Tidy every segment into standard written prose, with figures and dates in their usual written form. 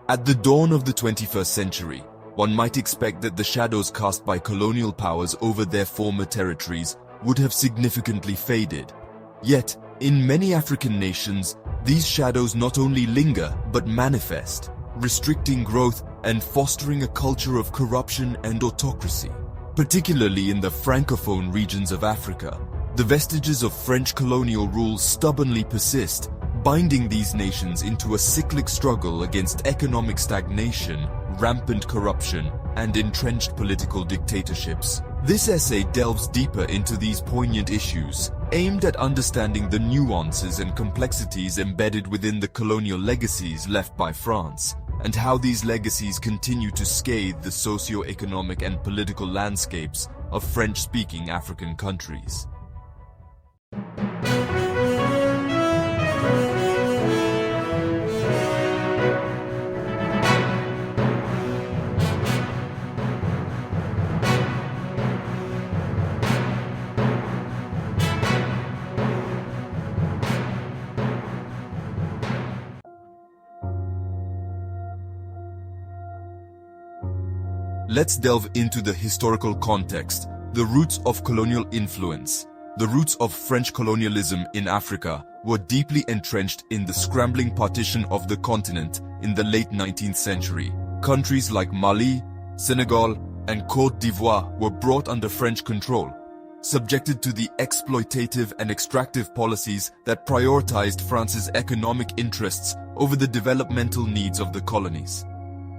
At the dawn of the 21st century, one might expect that the shadows cast by colonial powers over their former territories would have significantly faded. Yet, in many African nations, these shadows not only linger but manifest, restricting growth and fostering a culture of corruption and autocracy. Particularly in the Francophone regions of Africa, the vestiges of French colonial rule stubbornly persist, binding these nations into a cyclic struggle against economic stagnation, rampant corruption, and entrenched political dictatorships. This essay delves deeper into these poignant issues, aimed at understanding the nuances and complexities embedded within the colonial legacies left by France, and how these legacies continue to scathe the socio-economic and political landscapes of French-speaking African countries. Let's delve into the historical context, the roots of colonial influence. The roots of French colonialism in Africa were deeply entrenched in the scrambling partition of the continent in the late 19th century. Countries like Mali, Senegal, and Côte d'Ivoire were brought under French control, subjected to the exploitative and extractive policies that prioritized France's economic interests over the developmental needs of the colonies.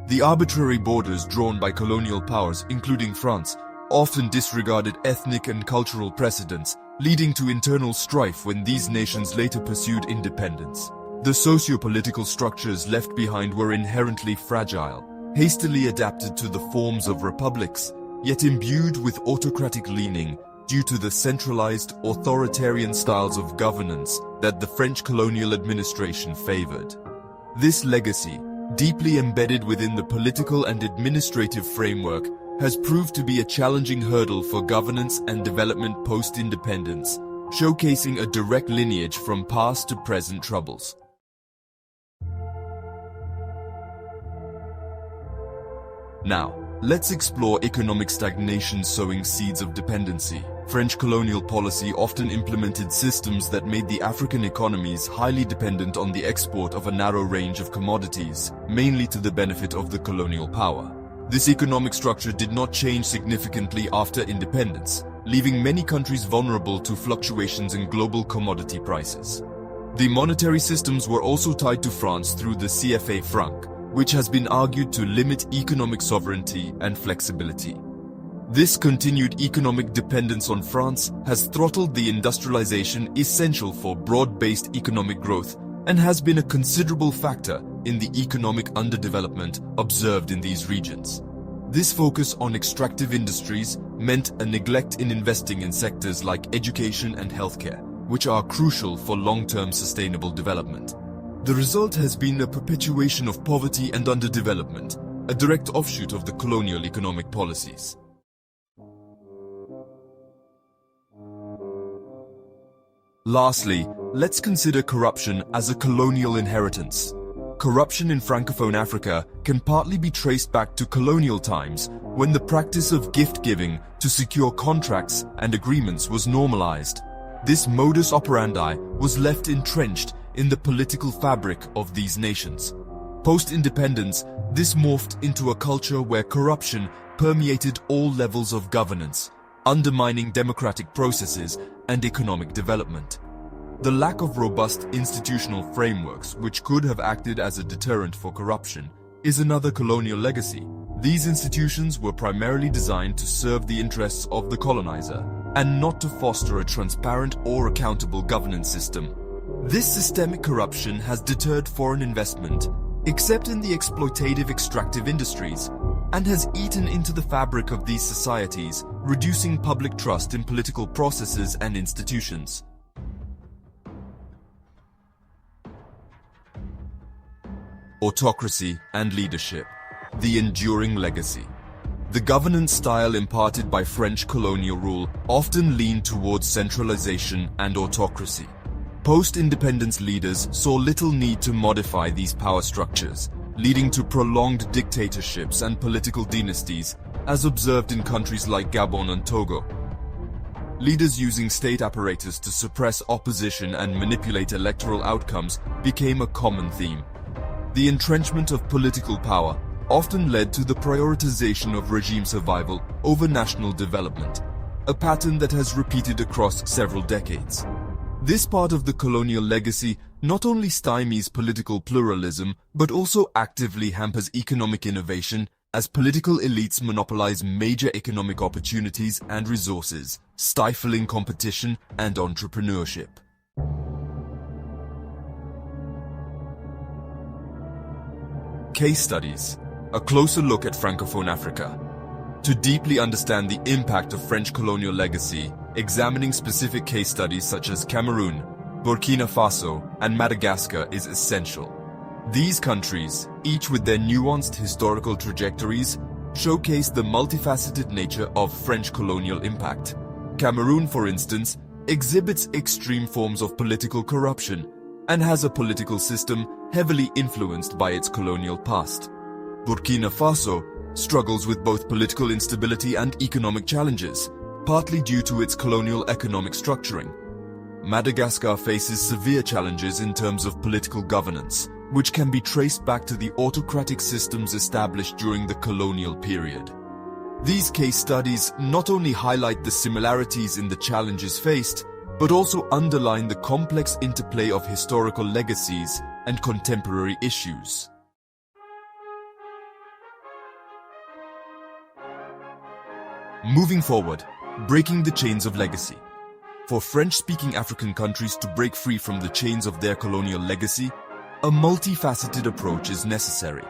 The arbitrary borders drawn by colonial powers, including France, often disregarded ethnic and cultural precedents, leading to internal strife when these nations later pursued independence. The socio-political structures left behind were inherently fragile, hastily adapted to the forms of republics, yet imbued with autocratic leaning due to the centralized, authoritarian styles of governance that the French colonial administration favored. This legacy, deeply embedded within the political and administrative framework, has proved to be a challenging hurdle for governance and development post-independence, showcasing a direct lineage from past to present troubles. Now, let's explore economic stagnation sowing seeds of dependency. French colonial policy often implemented systems that made the African economies highly dependent on the export of a narrow range of commodities, mainly to the benefit of the colonial power. This economic structure did not change significantly after independence, leaving many countries vulnerable to fluctuations in global commodity prices. The monetary systems were also tied to France through the CFA franc, which has been argued to limit economic sovereignty and flexibility. This continued economic dependence on France has throttled the industrialization essential for broad-based economic growth and has been a considerable factor in the economic underdevelopment observed in these regions. This focus on extractive industries meant a neglect in investing in sectors like education and healthcare, which are crucial for long-term sustainable development. The result has been a perpetuation of poverty and underdevelopment, a direct offshoot of the colonial economic policies. Lastly, let's consider corruption as a colonial inheritance. Corruption in Francophone Africa can partly be traced back to colonial times, when the practice of gift-giving to secure contracts and agreements was normalized. This modus operandi was left entrenched in the political fabric of these nations. Post-independence, this morphed into a culture where corruption permeated all levels of governance, undermining democratic processes and economic development. The lack of robust institutional frameworks which could have acted as a deterrent for corruption is another colonial legacy. These institutions were primarily designed to serve the interests of the colonizer and not to foster a transparent or accountable governance system. This systemic corruption has deterred foreign investment, except in the exploitative extractive industries, and has eaten into the fabric of these societies, reducing public trust in political processes and institutions. Autocracy and leadership, the enduring legacy. The governance style imparted by French colonial rule often leaned towards centralization and autocracy. Post-independence leaders saw little need to modify these power structures, leading to prolonged dictatorships and political dynasties, as observed in countries like Gabon and Togo. Leaders using state apparatus to suppress opposition and manipulate electoral outcomes became a common theme. The entrenchment of political power often led to the prioritization of regime survival over national development, a pattern that has repeated across several decades. This part of the colonial legacy not only stymies political pluralism, but also actively hampers economic innovation as political elites monopolize major economic opportunities and resources, stifling competition and entrepreneurship. Case studies. A closer look at Francophone Africa. To deeply understand the impact of French colonial legacy, examining specific case studies such as Cameroon, Burkina Faso, and Madagascar is essential. These countries, each with their nuanced historical trajectories, showcase the multifaceted nature of French colonial impact. Cameroon, for instance, exhibits extreme forms of political corruption and has a political system heavily influenced by its colonial past. Burkina Faso struggles with both political instability and economic challenges, partly due to its colonial economic structuring. Madagascar faces severe challenges in terms of political governance, which can be traced back to the autocratic systems established during the colonial period. These case studies not only highlight the similarities in the challenges faced, but also underline the complex interplay of historical legacies and contemporary issues. Moving forward, breaking the chains of legacy. For French-speaking African countries to break free from the chains of their colonial legacy, a multifaceted approach is necessary.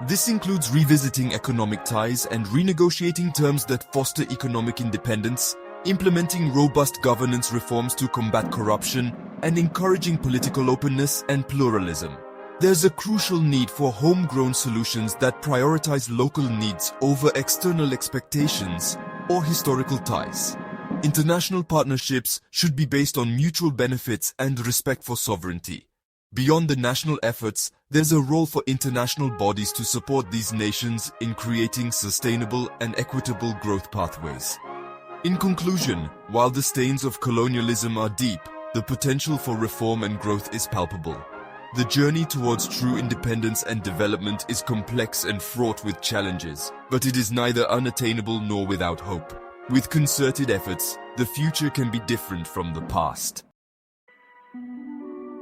This includes revisiting economic ties and renegotiating terms that foster economic independence, implementing robust governance reforms to combat corruption, and encouraging political openness and pluralism. There's a crucial need for homegrown solutions that prioritize local needs over external expectations or historical ties. International partnerships should be based on mutual benefits and respect for sovereignty. Beyond the national efforts, there's a role for international bodies to support these nations in creating sustainable and equitable growth pathways. In conclusion, while the stains of colonialism are deep, the potential for reform and growth is palpable. The journey towards true independence and development is complex and fraught with challenges, but it is neither unattainable nor without hope. With concerted efforts, the future can be different from the past.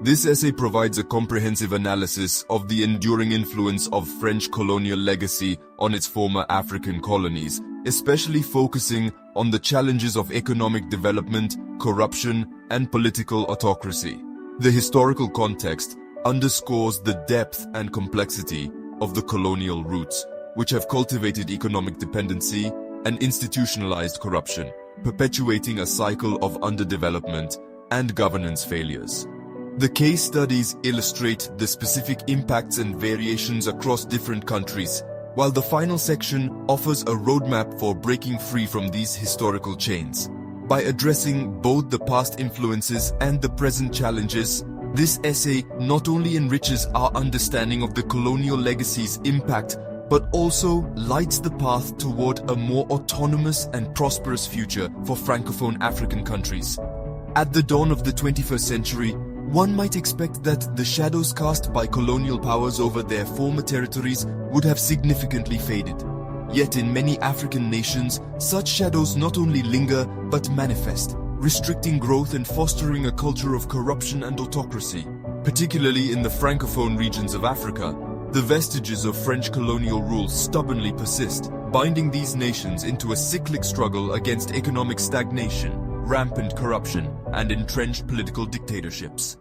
This essay provides a comprehensive analysis of the enduring influence of French colonial legacy on its former African colonies, especially focusing on the challenges of economic development, corruption, and political autocracy. The historical context underscores the depth and complexity of the colonial roots, which have cultivated economic dependency and institutionalized corruption, perpetuating a cycle of underdevelopment and governance failures. The case studies illustrate the specific impacts and variations across different countries, while the final section offers a roadmap for breaking free from these historical chains. By addressing both the past influences and the present challenges, this essay not only enriches our understanding of the colonial legacy's impact, but also lights the path toward a more autonomous and prosperous future for Francophone African countries. At the dawn of the 21st century, one might expect that the shadows cast by colonial powers over their former territories would have significantly faded. Yet in many African nations, such shadows not only linger but manifest, restricting growth and fostering a culture of corruption and autocracy. Particularly in the Francophone regions of Africa, the vestiges of French colonial rule stubbornly persist, binding these nations into a cyclic struggle against economic stagnation, rampant corruption, and entrenched political dictatorships.